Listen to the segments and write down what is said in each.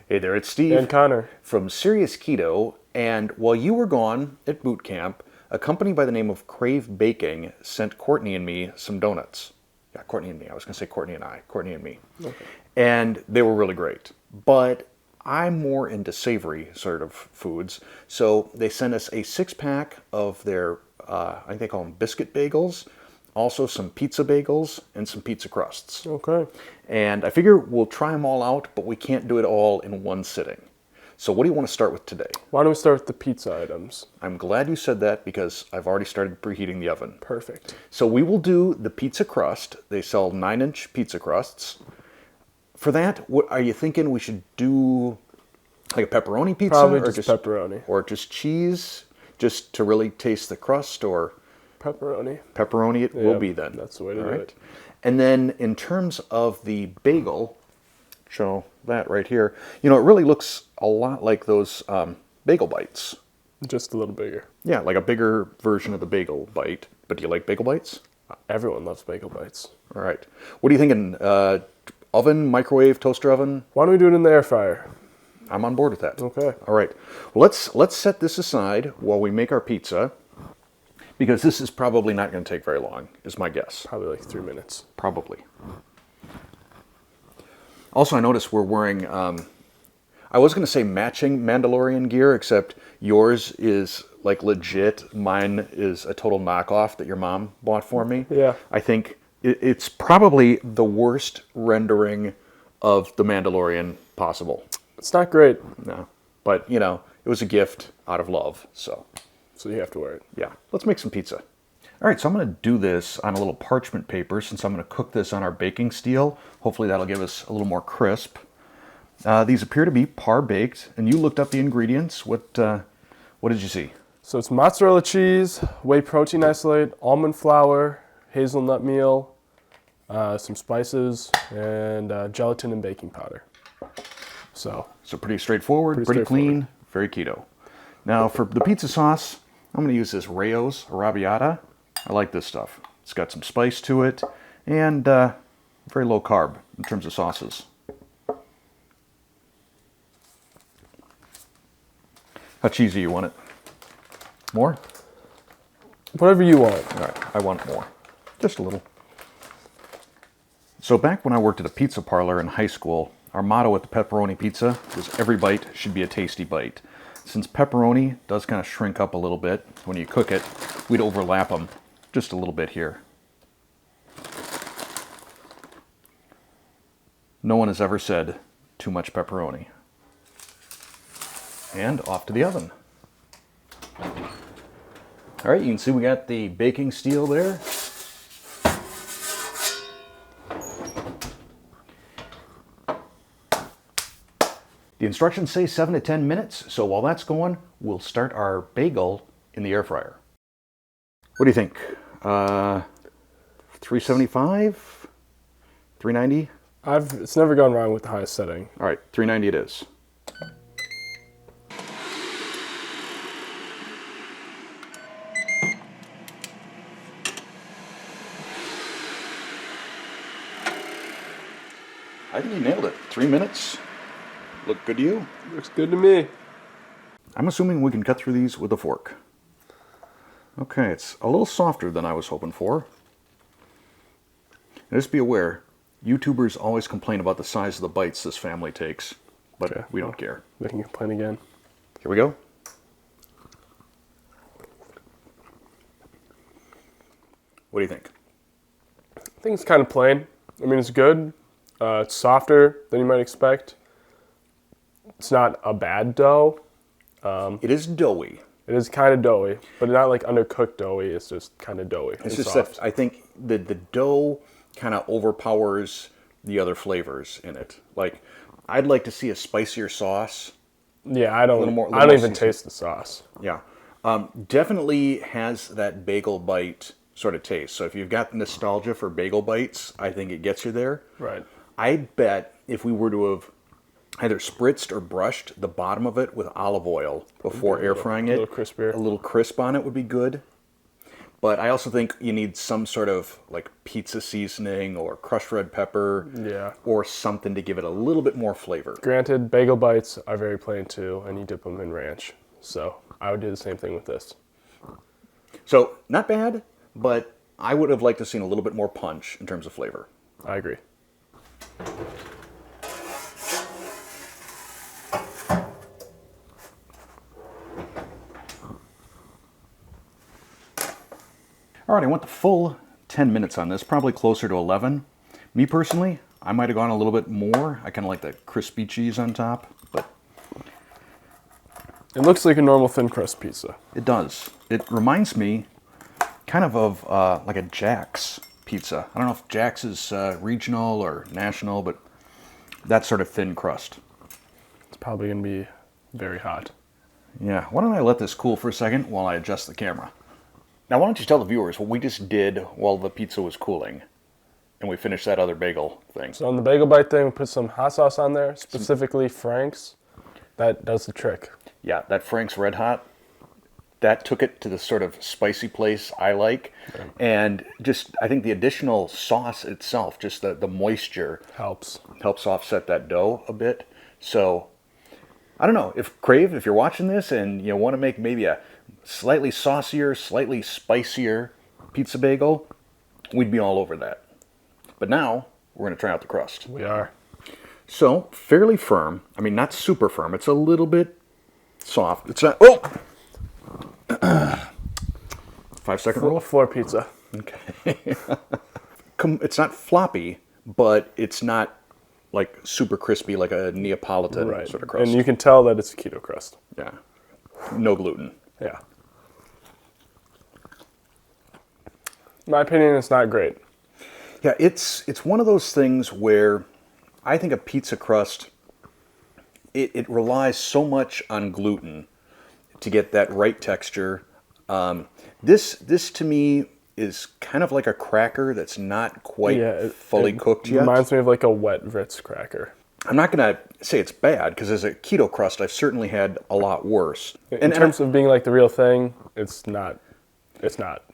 Hey there, it's Steve. And Connor. From Serious Keto. And while you were gone at boot camp, a company by the name of Crave Baking sent Courtney and me some donuts. Yeah, Courtney and me. I was going to say Courtney and I. Courtney and me. Okay. And they were really great. But I'm more into savory sort of foods. So they sent us a 6-pack of their, I think they call them Biscuit Bagels. Also some pizza bagels and some pizza crusts. Okay. And I figure we'll try them all out, but we can't do it all in one sitting. So what do you want to start with today? Why don't we start with the pizza items? I'm glad you said that because I've already started preheating the oven. Perfect. So we will do the pizza crust. They sell 9-inch pizza crusts. For that, what are you thinking we should do? Like a pepperoni pizza? Probably or just pepperoni. Or just cheese, just to really taste the crust, or... Pepperoni. Pepperoni it will be then. That's the way to do it. And then in terms of the bagel, show that right here. You know, it really looks a lot like those bagel bites. Just a little bigger. Yeah, like a bigger version of the bagel bite. But do you like bagel bites? Everyone loves bagel bites. All right. What are you thinking? Oven, microwave, toaster oven? Why don't we do it in the air fryer? I'm on board with that. Okay. All right. Well, let's set this aside while we make our pizza. Because this is probably not going to take very long, is my guess. Probably like 3 minutes. Probably. Also, I noticed we're wearing, I was going to say matching Mandalorian gear, except yours is like legit. Mine is a total knockoff that your mom bought for me. Yeah. I think it's probably the worst rendering of the Mandalorian possible. It's not great. No. But, you know, it was a gift out of love, so... So you have to wear it. Yeah, let's make some pizza. All right, so I'm going to do this on a little parchment paper since I'm going to cook this on our baking steel. Hopefully that'll give us a little more crisp. These appear to be par-baked, and you looked up the ingredients. What did you see? So it's mozzarella cheese, whey protein isolate, almond flour, hazelnut meal, some spices, and gelatin and baking powder. So pretty straightforward, pretty clean, very keto. Now for the pizza sauce, I'm going to use this Rayo's Arrabbiata. I like this stuff. It's got some spice to it and very low carb in terms of sauces. How cheesy you want it? More? whatever you want. All right, I want more. Just a little. So back when I worked at a pizza parlor in high school, our motto at the Pepperoni Pizza was every bite should be a tasty bite. Since pepperoni does kind of shrink up a little bit when you cook it, we'd overlap them just a little bit here. No one has ever said too much pepperoni. And off to the oven. All right, you can see we got the baking steel there. The instructions say 7 to 10 minutes, so while that's going, we'll start our bagel in the air fryer. What do you think? 375? 390? It's never gone wrong with the highest setting. All right, 390 it is. I think you nailed it. 3 minutes. Look good to you? Looks good to me. I'm assuming we can cut through these with a fork. Okay, it's a little softer than I was hoping for. And just be aware, YouTubers always complain about the size of the bites this family takes, but Okay. we don't care. They can complain again. Here we go. What do you think? I think it's kind of plain. I mean, it's good. It's softer than you might expect. It's not a bad dough. It is doughy. It is kind of doughy, but not like undercooked doughy. It's just kind of doughy. It's just soft. that I think the dough kind of overpowers the other flavors in it. Like, I'd like to see a spicier sauce. Yeah, I don't more even seasoned. taste the sauce. Yeah. Definitely has that bagel bite sort of taste. So if you've got nostalgia for bagel bites, I think it gets you there. Right. I bet if we were to have either spritzed or brushed the bottom of it with olive oil before air frying it, a little crispier. a little crisp on it would be good. But I also think you need some sort of like pizza seasoning or crushed red pepper Yeah. or something to give it a little bit more flavor. Granted, bagel bites are very plain too, and you dip them in ranch. So I would do the same thing with this. So not bad, but I would have liked to seen a little bit more punch in terms of flavor. I agree. All right, I went the full 10 minutes on this, probably closer to 11. Me personally, I might have gone a little bit more. I kind of like the crispy cheese on top, but It looks like a normal thin crust pizza. it does. It reminds me kind of like a Jack's pizza. I don't know if Jack's is regional or national, but that sort of thin crust. It's probably going to be very hot. Yeah, why don't I let this cool for a second while I adjust the camera? Now, why don't you tell the viewers what we just did while the pizza was cooling and we finished that other bagel thing? So on the bagel bite thing, we put some hot sauce on there, specifically Frank's. That does the trick. Yeah, that Frank's Red Hot, that took it to the sort of spicy place I like. And just, I think the additional sauce itself, just the moisture, Helps. helps offset that dough a bit. So, I don't know, if Crave, if you're watching this and you want to make maybe a slightly saucier, slightly spicier pizza bagel, we'd be all over that. But now, we're going to try out the crust. We are. So, fairly firm. I mean, not super firm. It's a little bit soft. It's not... Oh! 5-second rule? Floor pizza. Okay. It's not floppy, but it's not like super crispy like a Neapolitan Right. sort of crust. And you can tell that it's a keto crust. Yeah. No gluten. Yeah. In my opinion, it's not great. Yeah, it's one of those things where I think a pizza crust, it relies so much on gluten to get that right texture. This to me is kind of like a cracker that's not quite fully cooked yet. Reminds me of like a wet Ritz cracker. I'm not going to say it's bad, because as a keto crust, I've certainly had a lot worse. In terms of being like the real thing, it's not. It's not.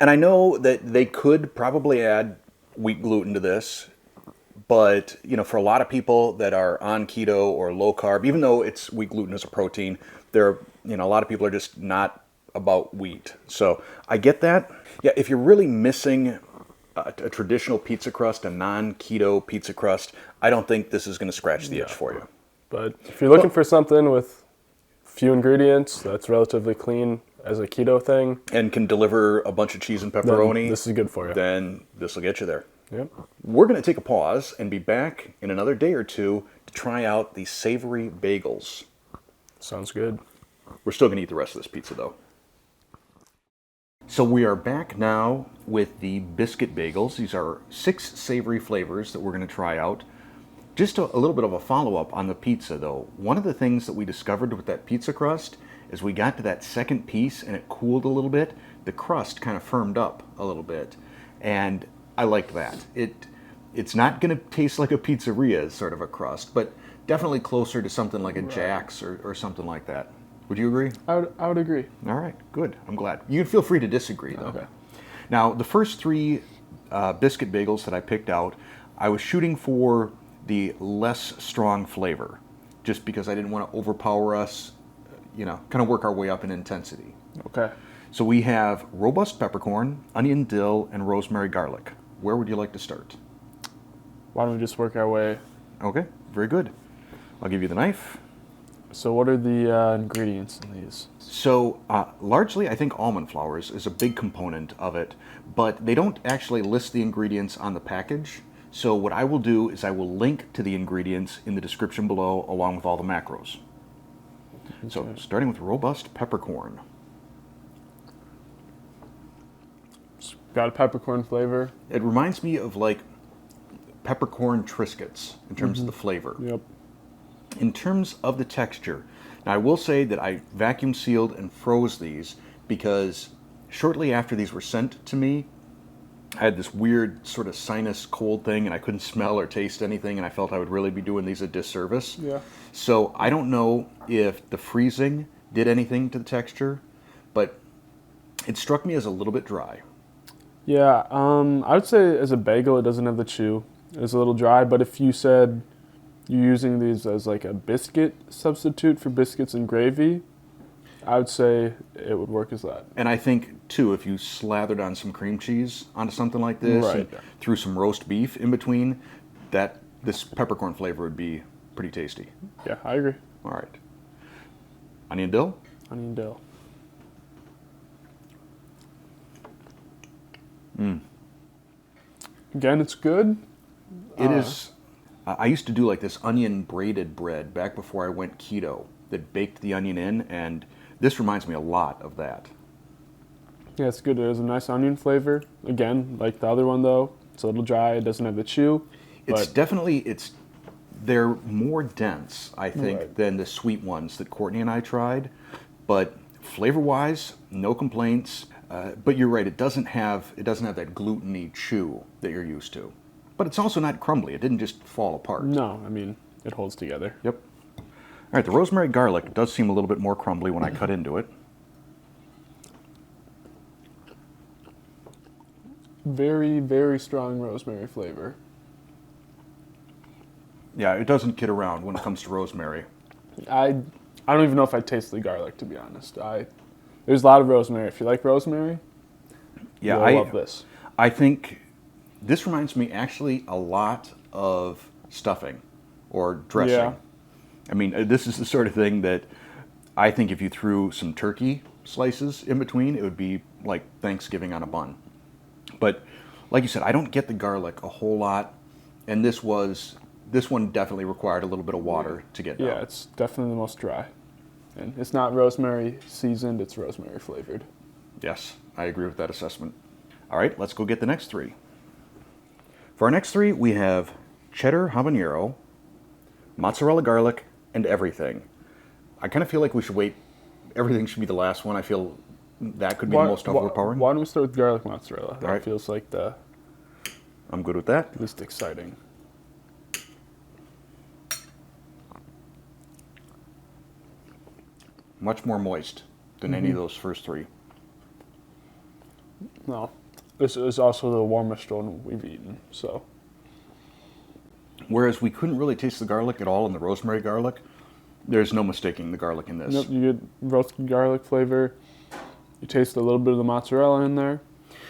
And I know that they could probably add wheat gluten to this, but for a lot of people that are on keto or low carb, even though it's wheat gluten as a protein, a lot of people are just not about wheat. So I get that. Yeah, if you're really missing a traditional pizza crust, a non-keto pizza crust, I don't think this is going to scratch the itch for you. But if you're looking for something with few ingredients that's relatively clean as a keto thing, and can deliver a bunch of cheese and pepperoni, this is good for you. Then this will get you there. Yep. We're going to take a pause and be back in another day or two to try out the Savory Bagels. Sounds good. We're still going to eat the rest of this pizza, though. So we are back now with the Biscuit Bagels. These are 6 savory flavors that we're going to try out. Just a little bit of a follow-up on the pizza, though. One of the things that we discovered with that pizza crust is we got to that second piece and it cooled a little bit. The crust kind of firmed up a little bit, and I liked that. It's not going to taste like a pizzeria sort of a crust, but definitely closer to something like a Jack's or something like that. Would you agree? I would agree. All right, good. I'm glad. You can feel free to disagree, though. Okay. Now, the first 3 biscuit bagels that I picked out, I was shooting for the less strong flavor, just because I didn't want to overpower us, kind of work our way up in intensity. Okay. So we have robust peppercorn, onion, dill, and rosemary garlic. Where would you like to start? Why don't we just work our way? Okay, very good. I'll give you the knife. So what are the ingredients in these? So largely, I think almond flour is a big component of it, but they don't actually list the ingredients on the package. So what I will do is I will link to the ingredients in the description below along with all the macros. Okay. So starting with robust peppercorn. It's got a peppercorn flavor. It reminds me of like peppercorn Triscuits in terms of the flavor. Yep. In terms of the texture, now I will say that I vacuum sealed and froze these because shortly after these were sent to me, I had this weird sort of sinus cold thing and I couldn't smell or taste anything, and I felt I would really be doing these a disservice. Yeah. So I don't know if the freezing did anything to the texture, but It struck me as a little bit dry. Yeah, I would say as a bagel, it doesn't have the chew. It's a little dry, but if you said you're using these as like a biscuit substitute for biscuits and gravy, I would say it would work as that. And I think, too, if you slathered on some cream cheese onto something like this Right. and threw some roast beef in between, this peppercorn flavor would be pretty tasty. Yeah, I agree. All right. Onion dill? Onion dill. Again, it's good. It is. I used to do like this onion braided bread back before I went keto that baked the onion in, and this reminds me a lot of that. Yeah, it's good. It has a nice onion flavor. Again, like the other one though, it's a little dry. It doesn't have the chew. It's But definitely, they're more dense, I think, Right. than the sweet ones that Courtney and I tried. But flavor-wise, no complaints. But you're right, it doesn't have that gluten-y chew that you're used to. But it's also not crumbly. It didn't just fall apart. no, I mean, it holds together. Yep. All right, the rosemary garlic does seem a little bit more crumbly when I cut into it. Very, very strong rosemary flavor. Yeah, it doesn't kid around when it comes to rosemary. I don't even know if I taste the garlic, to be honest. There's a lot of rosemary. If you like rosemary, Yeah, you'll love this. I think this reminds me actually a lot of stuffing or dressing. Yeah. I mean, this is the sort of thing that I think if you threw some turkey slices in between, it would be like Thanksgiving on a bun. But like you said, I don't get the garlic a whole lot, and this one definitely required a little bit of water to get down. Yeah, it's definitely the most dry. And it's not rosemary seasoned, it's rosemary flavored. Yes, I agree with that assessment. All right, let's go get the next three. For our next three, we have cheddar habanero, mozzarella garlic, and everything. I kind of feel like we should wait. Everything should be the last one. I feel that could be the most overpowering. Why don't we start with garlic mozzarella? That right. feels like the I'm good with that. least exciting. Much more moist than any of those first three. No, this is also the warmest one we've eaten, so. Whereas we couldn't really taste the garlic at all in the rosemary garlic, there's no mistaking the garlic in this. Nope, you get roasted garlic flavor. You taste a little bit of the mozzarella in there.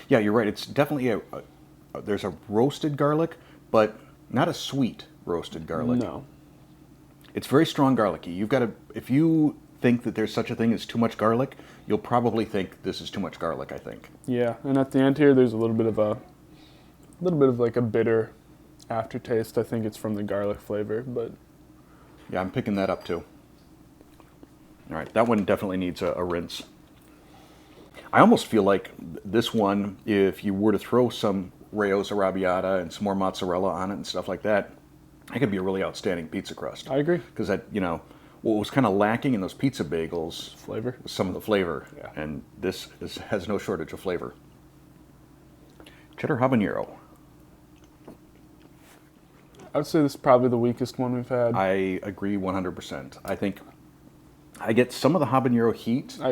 Yeah, you're right. It's definitely there's a roasted garlic, but not a sweet roasted garlic. No. It's very strong garlicky. If you think that there's such a thing as too much garlic, you'll probably think this is too much garlic, I think. Yeah, and at the end here, there's a little bit of like a bitter aftertaste. I think it's from the garlic flavor, but Yeah, I'm picking that up too. All right, that one definitely needs a rinse. I almost feel like this one, if you were to throw some Rayo's arrabbiata and some more mozzarella on it and stuff like that, that could be a really outstanding pizza crust. I agree. Because what was kind of lacking in those pizza bagels Flavor. was some of the flavor, Yeah. and this has no shortage of flavor. Cheddar habanero. I would say this is probably the weakest one we've had. I agree 100%. I think I get some of the habanero heat. I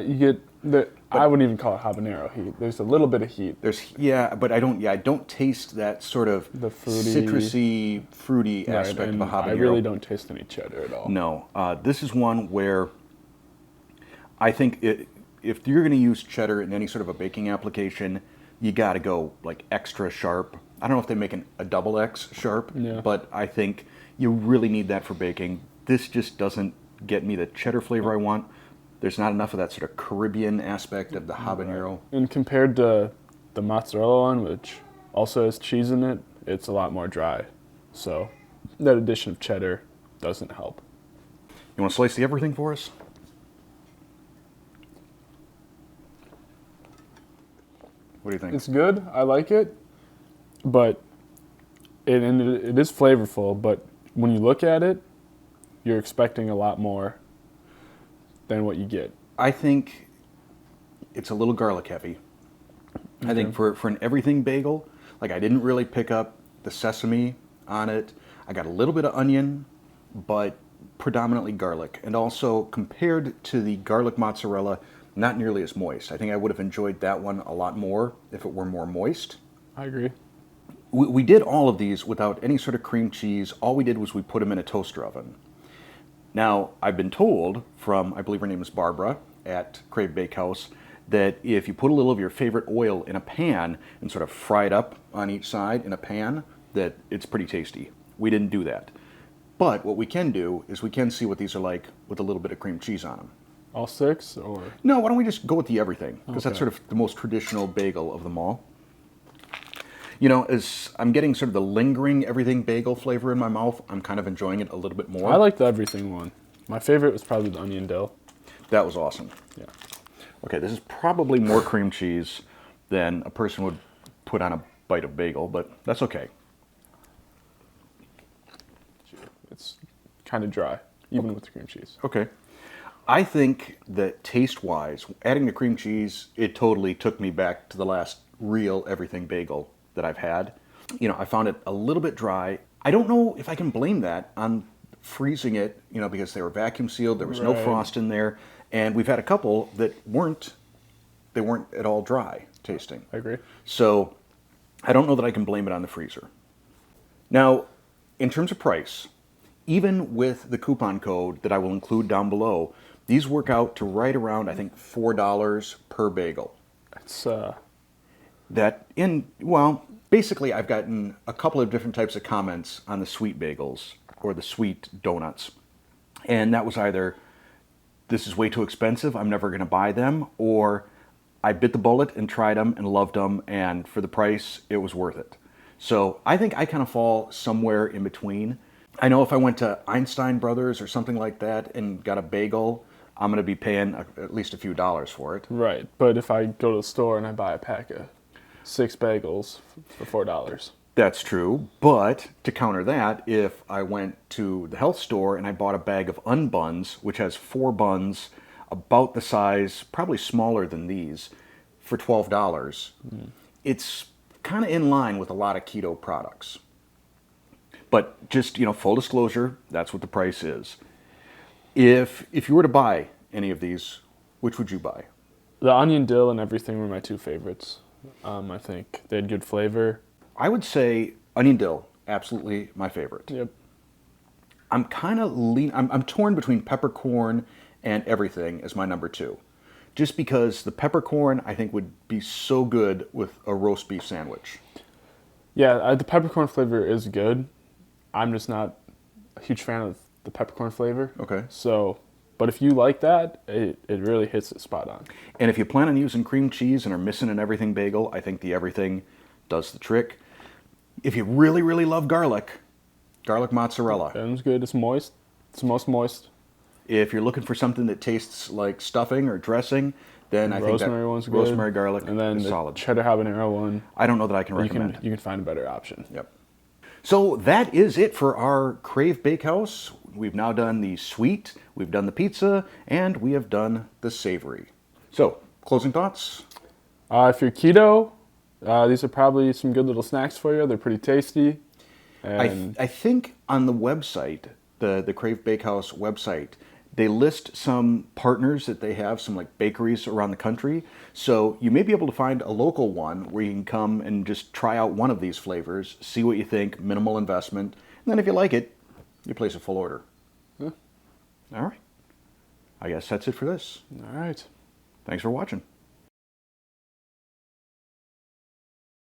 wouldn't even call it habanero heat. There's a little bit of heat. But I don't taste that sort of The fruity- citrusy, fruity Right, aspect of and a habanero. I really don't taste any cheddar at all. No, this is one where I think if you're going to use cheddar in any sort of a baking application, you got to go like extra sharp. I don't know if they make a double X sharp, Yeah. but I think you really need that for baking. This just doesn't get me the cheddar flavor I want. There's not enough of that sort of Caribbean aspect of the habanero. And compared to the mozzarella one, which also has cheese in it, it's a lot more dry. So that addition of cheddar doesn't help. You want to slice the everything for us? What do you think? It's good. I like it, but it is flavorful. But when you look at it, you're expecting a lot more than what you get. I think it's a little garlic heavy. I think for an everything bagel, like I didn't really pick up the sesame on it. I got a little bit of onion, but predominantly garlic. And also compared to the garlic mozzarella, not nearly as moist. I think I would have enjoyed that one a lot more if it were more moist. I agree. We did all of these without any sort of cream cheese. All we did was we put them in a toaster oven. Now, I've been told from, I believe her name is Barbara at Crave Bakehouse, that if you put a little of your favorite oil in a pan and sort of fry it up on each side in a pan, that it's pretty tasty. We didn't do that. But what we can do is we can see what these are like with a little bit of cream cheese on them. All 6, or? No, why don't we just go with the everything? Because that's Okay. sort of the most traditional bagel of them all. You know, as I'm getting sort of the lingering everything bagel flavor in my mouth, I'm kind of enjoying it a little bit more. I like the everything one. My favorite was probably the onion dill. That was awesome. Yeah. Okay, this is probably more cream cheese than a person would put on a bite of bagel, but that's okay. It's kind of dry, even with the cream cheese. Okay. I think that taste-wise, adding the cream cheese, it totally took me back to the last real everything bagel that I've had. You know, I found it a little bit dry. I don't know if I can blame that on freezing it, you know, because they were vacuum sealed, there was no Right. frost in there, and we've had a couple that weren't at all dry tasting. I agree. So I don't know that I can blame it on the freezer. Now, in terms of price, even with the coupon code that I will include down below, these work out to right around, I think, $4 per bagel. It's Basically I've gotten a couple of different types of comments on the sweet bagels or the sweet donuts. And that was either, this is way too expensive, I'm never going to buy them, or I bit the bullet and tried them and loved them, and for the price, it was worth it. So I think I kind of fall somewhere in between. I know if I went to Einstein Brothers or something like that and got a bagel, I'm going to be paying at least a few dollars for it. right. But if I go to the store and I buy a pack of 6 bagels for $4. That's true, but to counter that, if I went to the health store and I bought a bag of Unbuns, which has 4 buns about the size, probably smaller than these, for $12, it's kind of in line with a lot of keto products. But just, you know, full disclosure, that's what the price is. If you were to buy any of these, which would you buy? The onion dill and everything were my 2 favorites. I think they had good flavor. I would say onion dill, absolutely my favorite. Yep. I'm kind of I'm torn between peppercorn and everything as my number 2. Just because the peppercorn I think would be so good with a roast beef sandwich. Yeah, the peppercorn flavor is good. I'm just not a huge fan of the peppercorn flavor. Okay. So, but if you like that, it really hits it spot on. And if you plan on using cream cheese and are missing an everything bagel, I think the everything does the trick. If you really, really love garlic mozzarella. It's good. It's moist. It's the most moist. If you're looking for something that tastes like stuffing or dressing, then I think that Rosemary one's good. rosemary garlic And then is the solid. cheddar habanero one. I don't know that I can You recommend. can find a better option. Yep. So that is it for our Crave Bakehouse. We've now done the sweet, we've done the pizza, and we have done the savory. So, closing thoughts? If you're keto, these are probably some good little snacks for you. They're pretty tasty. And I think on the website, the Crave Bakehouse website, they list some partners that they have, some like bakeries around the country. So you may be able to find a local one where you can come and just try out one of these flavors, see what you think, minimal investment, and then if you like it, you place a full order. Yeah. All right. I guess that's it for this. all right. Thanks for watching.